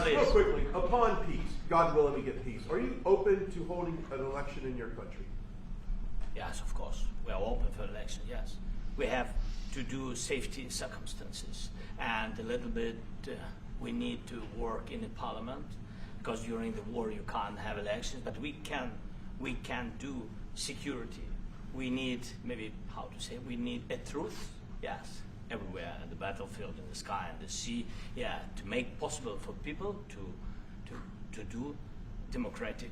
real quickly, upon peace, God willing we get peace, are you open to holding an election in your country? Yes, of course. We are open for election, yes. We have to do safety circumstances, and a little bit we need to work in the parliament, because during the war you can't have elections, but we can do security. We need, maybe, how to say, we need a truth, yes, everywhere, in the battlefield, in the sky, in the sea, yeah, to make possible for people to do democratic,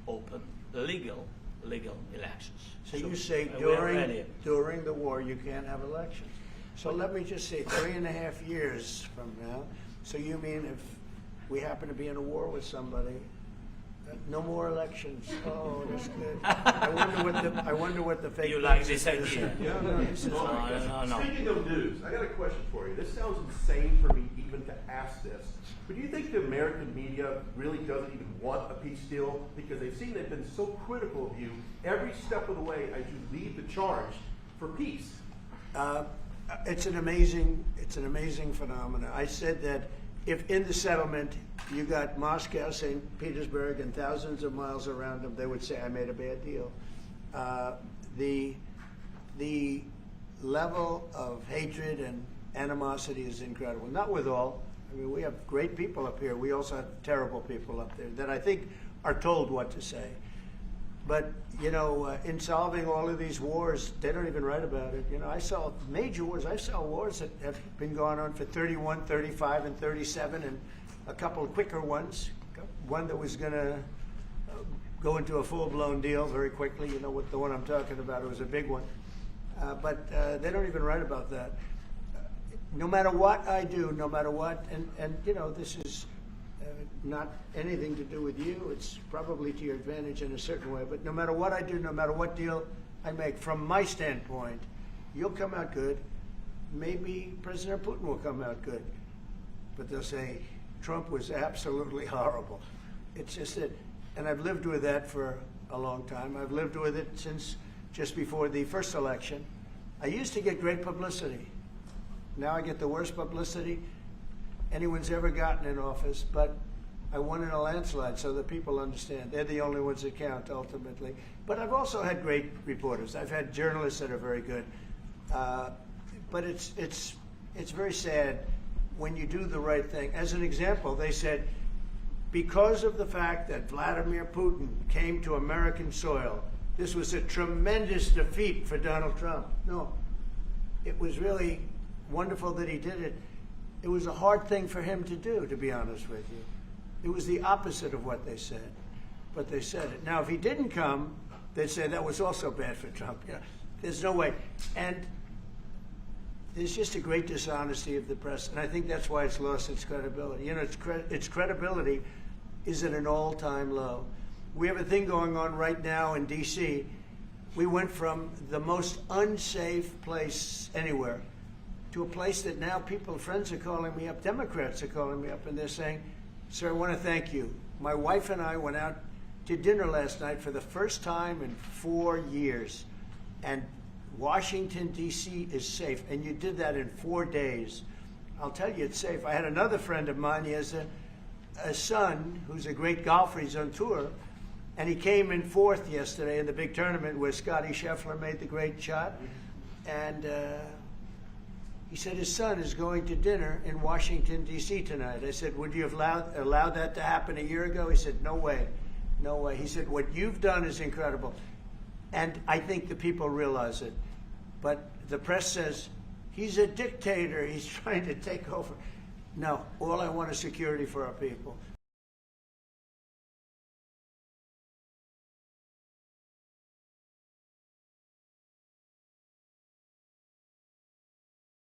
open, legal elections. So you say during the war you can't have elections. So let me just say 3.5 years from now, so you mean if we happen to be in a war with somebody, no more elections. Oh, that's good. I wonder what the fake You like news this is. idea? No, this is No. Speaking of news, I got a question for you. This sounds insane for me even to ask this, but do you think the American media really doesn't even want a peace deal because they've been so critical of you every step of the way as you lead the charge for peace? It's an amazing phenomenon. I said that if in the settlement you got Moscow, St. Petersburg, and thousands of miles around them, they would say, I made a bad deal. The level of hatred and animosity is incredible. Not with all. I mean, we have great people up here. We also have terrible people up there that I think are told what to say. But, you know, in solving all of these wars, they don't even write about it. You know, I saw major wars. I saw wars that have been going on for 31, 35, and 37, and a couple of quicker ones. One that was going to go into a full-blown deal very quickly. You know what the one I'm talking about. It was a big one. But they don't even write about that. No matter what I do, no matter what, and you know, this is not anything to do with you. It's probably to your advantage in a certain way. But no matter what I do, no matter what deal I make, from my standpoint, you'll come out good. Maybe President Putin will come out good. But they'll say, Trump was absolutely horrible. It's just that, and I've lived with that for a long time. I've lived with it since just before the first election. I used to get great publicity. Now I get the worst publicity anyone's ever gotten in office, but I won in a landslide, so that people understand. They're the only ones that count, ultimately. But I've also had great reporters. I've had journalists that are very good. But it's very sad when you do the right thing. As an example, they said, because of the fact that Vladimir Putin came to American soil, this was a tremendous defeat for Donald Trump. No, it was really wonderful that he did it. It was a hard thing for him to do, to be honest with you. It was the opposite of what they said, but they said it. Now, if he didn't come, they'd say that was also bad for Trump. You know, there's no way. And there's just a great dishonesty of the press, and I think that's why it's lost its credibility. You know, its credibility is at an all-time low. We have a thing going on right now in D.C. We went from the most unsafe place anywhere to a place that now friends are calling me up, Democrats are calling me up, and they're saying, sir, I want to thank you. My wife and I went out to dinner last night for the first time in 4 years, and Washington, D.C. is safe, and you did that in 4 days. I'll tell you, it's safe. I had another friend of mine. He has a son who's a great golfer. He's on tour, and he came in fourth yesterday in the big tournament where Scotty Scheffler made the great shot, and he said his son is going to dinner in Washington, D.C. tonight. I said, would you have allowed that to happen a year ago? He said, no way, no way. He said, what you've done is incredible. And I think the people realize it. But the press says, he's a dictator, he's trying to take over. No, all I want is security for our people.